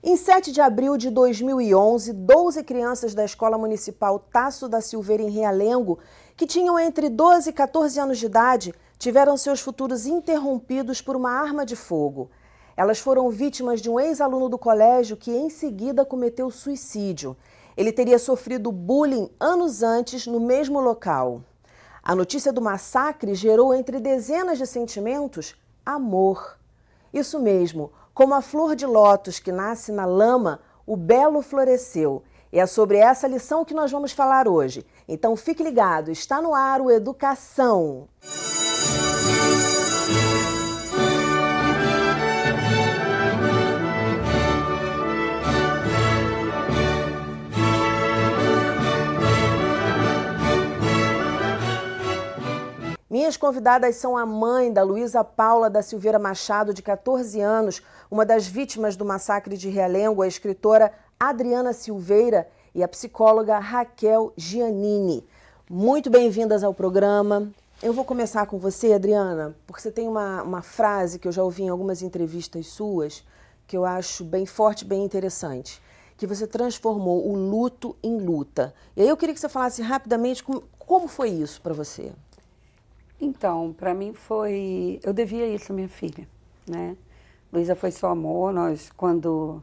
Em 7 de abril de 2011, 12 crianças da Escola Municipal Tasso da Silveira, em Realengo, que tinham entre 12 e 14 anos de idade, tiveram seus futuros interrompidos por uma arma de fogo. Elas foram vítimas de um ex-aluno do colégio que, em seguida, cometeu suicídio. Ele teria sofrido bullying anos antes no mesmo local. A notícia do massacre gerou, entre dezenas de sentimentos, amor. Isso mesmo, como a flor de lótus que nasce na lama, o belo floresceu. E é sobre essa lição que nós vamos falar hoje. Então fique ligado, está no ar o Educação. Minhas convidadas são a mãe da Luísa Paula da Silveira Machado, de 14 anos, uma das vítimas do massacre de Realengo, a escritora Adriana Silveira e a psicóloga Raquel Giannini. Muito bem-vindas ao programa. Eu vou começar com você, Adriana, porque você tem uma frase que eu já ouvi em algumas entrevistas suas, que eu acho bem forte, bem interessante, que você transformou o luto em luta. E aí eu queria que você falasse rapidamente como foi isso para você. Então, para mim foi... Eu devia isso à minha filha, né? Luísa foi só amor, quando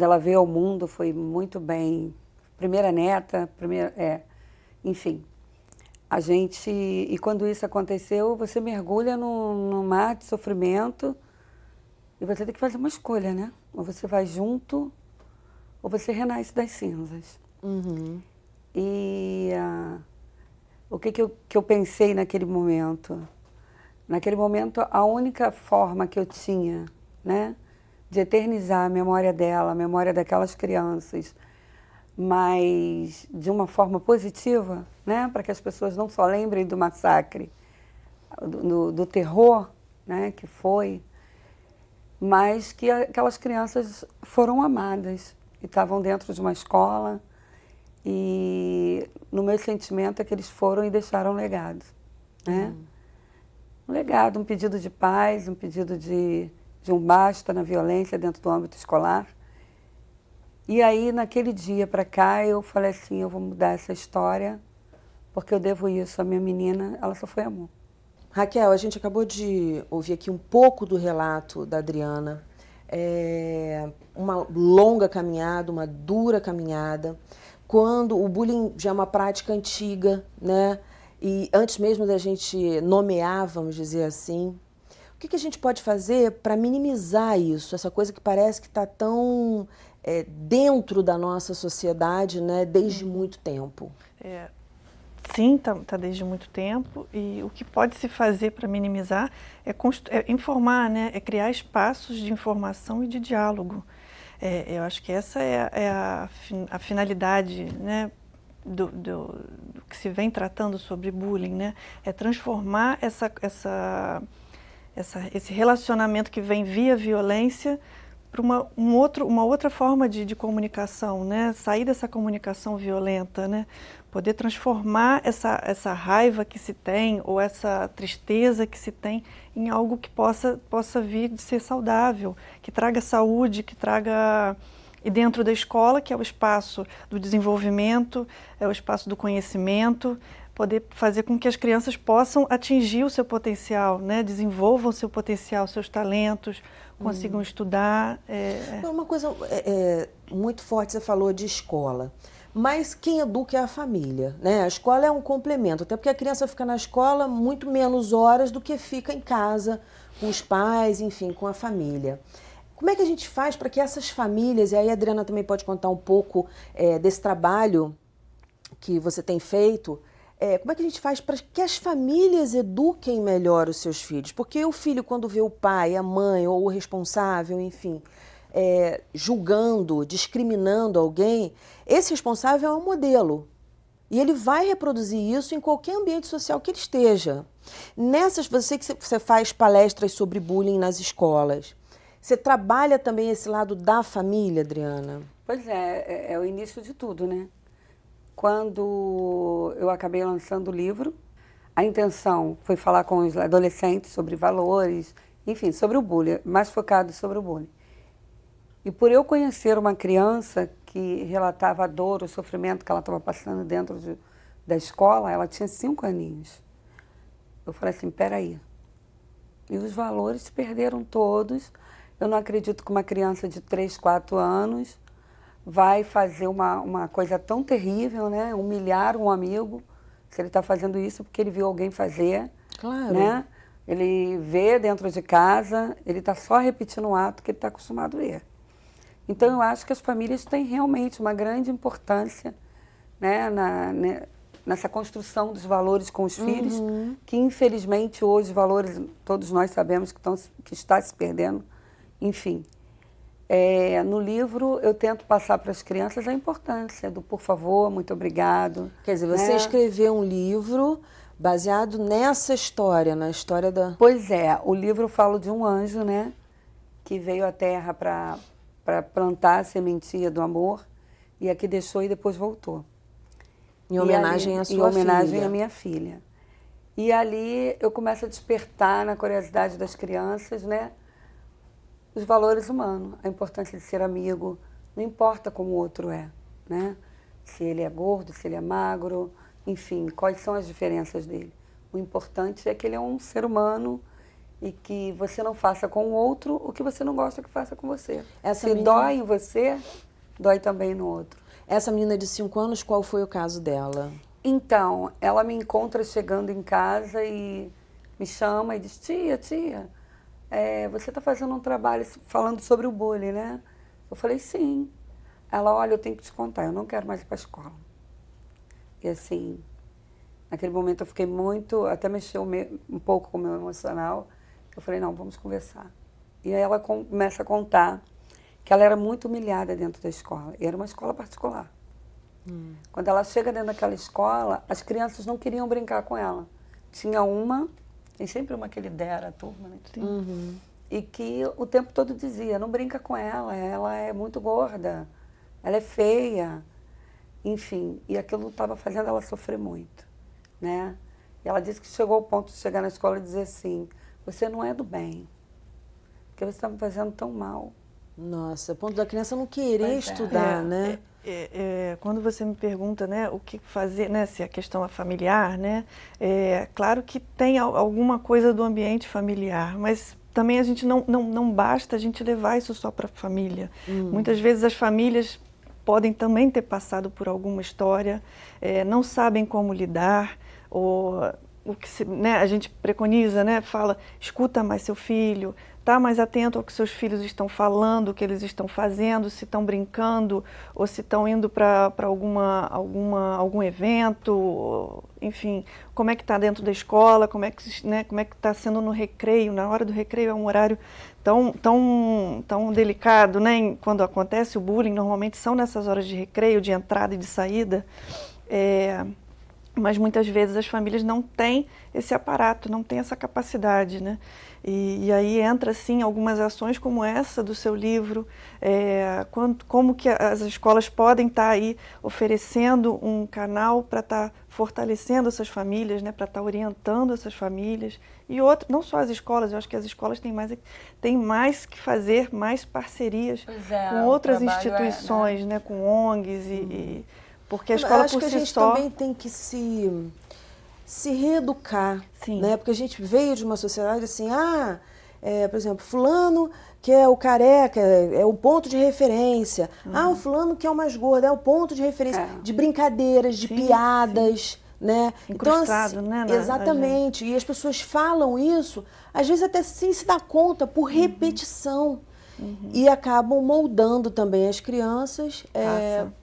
ela veio ao mundo, foi muito bem. Primeira neta, enfim. E quando isso aconteceu, você mergulha num mar de sofrimento e você tem que fazer uma escolha, né? Ou você vai junto, ou você renasce das cinzas. Uhum. O que eu pensei naquele momento? Naquele momento, a única forma que eu tinha, né, de eternizar a memória dela, a memória daquelas crianças, mas de uma forma positiva, né, para que as pessoas não só lembrem do massacre, do terror, né, que foi, mas que aquelas crianças foram amadas e estavam dentro de uma escola. E no meu sentimento é que eles foram e deixaram um legado, né? Um legado, um pedido de paz, um pedido de um basta na violência dentro do âmbito escolar. E aí, naquele dia para cá, eu falei assim, eu vou mudar essa história, porque eu devo isso à minha menina, ela só foi amor. Raquel, a gente acabou de ouvir aqui um pouco do relato da Adriana. Uma longa caminhada, uma dura caminhada, quando o bullying já é uma prática antiga, né? E antes mesmo da gente nomear, vamos dizer assim, o que a gente pode fazer para minimizar isso, essa coisa que parece que está tão dentro da nossa sociedade, né, desde muito tempo? Sim, tá desde muito tempo, e o que pode se fazer para minimizar é informar, né, é criar espaços de informação e de diálogo. Eu acho que essa é a finalidade, né, do que se vem tratando sobre bullying, né, é transformar esse relacionamento que vem via violência para uma outra forma de comunicação, né, sair dessa comunicação violenta, né, poder transformar essa raiva que se tem ou essa tristeza que se tem em algo que possa vir de ser saudável, que traga saúde, que traga... E dentro da escola, que é o espaço do desenvolvimento, é o espaço do conhecimento, poder fazer com que as crianças possam atingir o seu potencial, né? Desenvolvam o seu potencial, seus talentos, consigam estudar. Uma coisa muito forte, você falou de escola. Mas quem educa é a família, né? A escola é um complemento, até porque a criança fica na escola muito menos horas do que fica em casa, com os pais, enfim, com a família. Como é que a gente faz para que essas famílias, e aí a Adriana também pode contar um pouco desse trabalho que você tem feito, como é que a gente faz para que as famílias eduquem melhor os seus filhos? Porque o filho, quando vê o pai, a mãe ou o responsável, enfim... julgando, discriminando alguém, esse responsável é um modelo. E ele vai reproduzir isso em qualquer ambiente social que ele esteja. Você faz palestras sobre bullying nas escolas. Você trabalha também esse lado da família, Adriana? Pois é o início de tudo, né? Quando eu acabei lançando o livro, a intenção foi falar com os adolescentes sobre valores, enfim, sobre o bullying, mais focado sobre o bullying. E por eu conhecer uma criança que relatava a dor, o sofrimento que ela estava passando dentro da escola, ela tinha 5 aninhos. Eu falei assim, peraí. E os valores se perderam todos. Eu não acredito que uma criança de 3, 4 anos vai fazer uma coisa tão terrível, né? Humilhar um amigo, se ele está fazendo isso porque ele viu alguém fazer. Claro. Né? Ele vê dentro de casa, ele está só repetindo um ato que ele está acostumado a ver. Então, eu acho que as famílias têm realmente uma grande importância, né, nessa construção dos valores com os filhos, que infelizmente hoje os valores, todos nós sabemos que está se perdendo. Enfim, no livro eu tento passar para as crianças a importância do por favor, muito obrigado. Quer dizer, você né? escreveu um livro baseado nessa história, na história da... Pois é, o livro fala de um anjo, né, que veio à Terra para plantar a sementinha do amor, e aqui deixou e depois voltou. Em homenagem à sua filha. Em homenagem à minha filha. E ali eu começo a despertar na curiosidade das crianças, né, os valores humanos, a importância de ser amigo, não importa como o outro é, né, se ele é gordo, se ele é magro, enfim, quais são as diferenças dele. O importante é que ele é um ser humano e que você não faça com o outro o que você não gosta que faça com você. Se dói em você, dói também no outro. Essa menina de 5 anos, qual foi o caso dela? Então, ela me encontra chegando em casa e me chama e diz, tia, você está fazendo um trabalho falando sobre o bullying, né? Eu falei, sim. Ela, olha, eu tenho que te contar, eu não quero mais ir para a escola. E assim, naquele momento eu fiquei muito, até mexeu um pouco com o meu emocional. Eu falei, não, vamos conversar. E aí ela começa a contar que ela era muito humilhada dentro da escola. E era uma escola particular. Quando ela chega dentro daquela escola, as crianças não queriam brincar com ela. Tem sempre uma que lidera a turma, né? E que o tempo todo dizia, não brinca com ela é muito gorda, ela é feia. Enfim, e aquilo estava fazendo ela sofrer muito, né? E ela disse que chegou ao ponto de chegar na escola e dizer assim, você não é do bem, porque você está me fazendo tão mal. Nossa, ponto da criança não querer estudar, né? Quando você me pergunta, né, o que fazer, né, se a questão é familiar, né, claro que tem alguma coisa do ambiente familiar, mas também a gente não basta a gente levar isso só para a família. Muitas vezes as famílias podem também ter passado por alguma história, não sabem como lidar, ou o que né, a gente preconiza, né, fala, escuta mais seu filho, está mais atento ao que seus filhos estão falando, o que eles estão fazendo, se estão brincando, ou se estão indo para algum evento, enfim, como é que está dentro da escola, como é que está sendo no recreio. Na hora do recreio é um horário tão delicado, né? Quando acontece o bullying, normalmente são nessas horas de recreio, de entrada e de saída, mas muitas vezes as famílias não têm esse aparato, não têm essa capacidade, né? E aí entra, sim, algumas ações como essa do seu livro, como que as escolas podem estar aí oferecendo um canal para estar fortalecendo essas famílias, né, para estar orientando essas famílias. E não só as escolas, eu acho que as escolas têm mais que fazer, mais parcerias com outras instituições, né, com ONGs, porque a escola por si só... Acho que a gente também tem que se reeducar, né? Porque a gente veio de uma sociedade assim, por exemplo, fulano que é o careca, é o ponto de referência. O fulano que é o mais gordo, é o ponto de referência de brincadeiras, de piadas, né? Incrustado, então, né? Exatamente. E as pessoas falam isso, às vezes até sem se dar conta, por repetição. E acabam moldando também as crianças.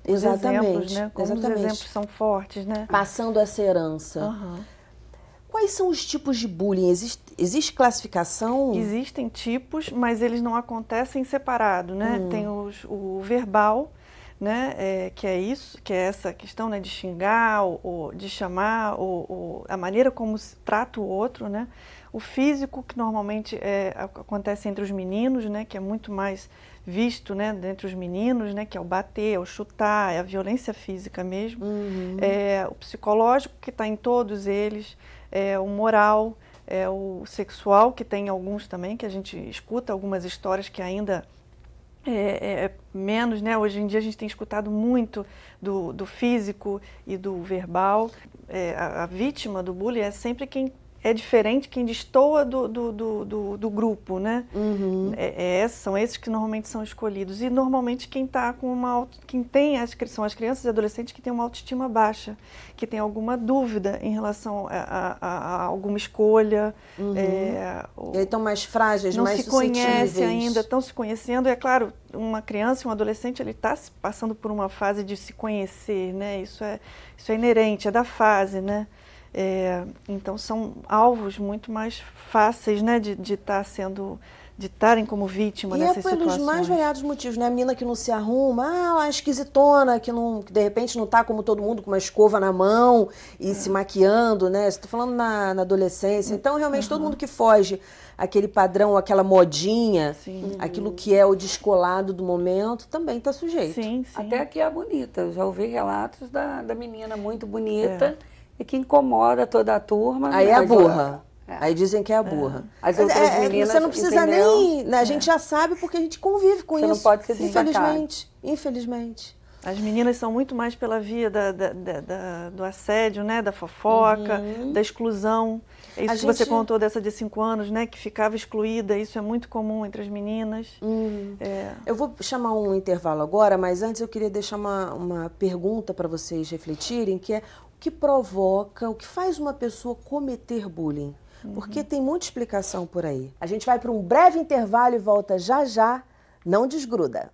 Exatamente. Exemplos, né? Como os exemplos são fortes, né? Passando essa herança. Quais são os tipos de bullying? Existe classificação? Existem tipos, mas eles não acontecem separados, né? Tem o verbal, né? Que é essa questão, né? De xingar, ou de chamar, ou a maneira como se trata o outro, né? O físico, que normalmente acontece entre os meninos, né? Que é muito mais visto, né? Entre os meninos, né? Que é o bater, é o chutar, é a violência física mesmo. O psicológico, que está em todos eles, o moral, o sexual, que tem alguns também, que a gente escuta algumas histórias que ainda menos, né? Hoje em dia a gente tem escutado muito do físico e do verbal. A vítima do bullying é sempre quem é diferente, quem destoa do grupo, né? Uhum. São esses que normalmente são escolhidos. E normalmente quem tá com quem tem, são as crianças e adolescentes que têm uma autoestima baixa, que tem alguma dúvida em relação a alguma escolha. Uhum. E aí estão mais frágeis, não mais se conhece suscetíveis. ainda, estão se conhecendo. E é claro, uma criança e um adolescente, ele está passando por uma fase de se conhecer, né? Isso é inerente, é da fase, né? Então são alvos muito mais fáceis, né, de estarem como vítima nessas situações. E é pelos mais variados motivos, né? A menina que não se arruma, ela é esquisitona, que de repente não tá como todo mundo com uma escova na mão e se maquiando, né? Estou falando na adolescência. Então, realmente, todo mundo que foge aquele padrão, aquela modinha, aquilo que é o descolado do momento, também está sujeito. Sim. Até aqui é bonita. Eu já ouvi relatos da menina muito bonita e que incomoda toda a turma. Aí é a burra. Aí dizem que é a burra. As outras meninas, você não precisa nem... Né, a gente já sabe porque a gente convive com isso. Você não pode se destacar. Infelizmente. As meninas são muito mais pela via do assédio, né, da fofoca, da exclusão. É isso que você contou dessa de 5 anos, né, que ficava excluída. Isso é muito comum entre as meninas. Eu vou chamar um intervalo agora, mas antes eu queria deixar uma pergunta para vocês refletirem, que é o que provoca, o que faz uma pessoa cometer bullying? Porque tem muita explicação por aí. A gente vai para um breve intervalo e volta já já. Não desgruda.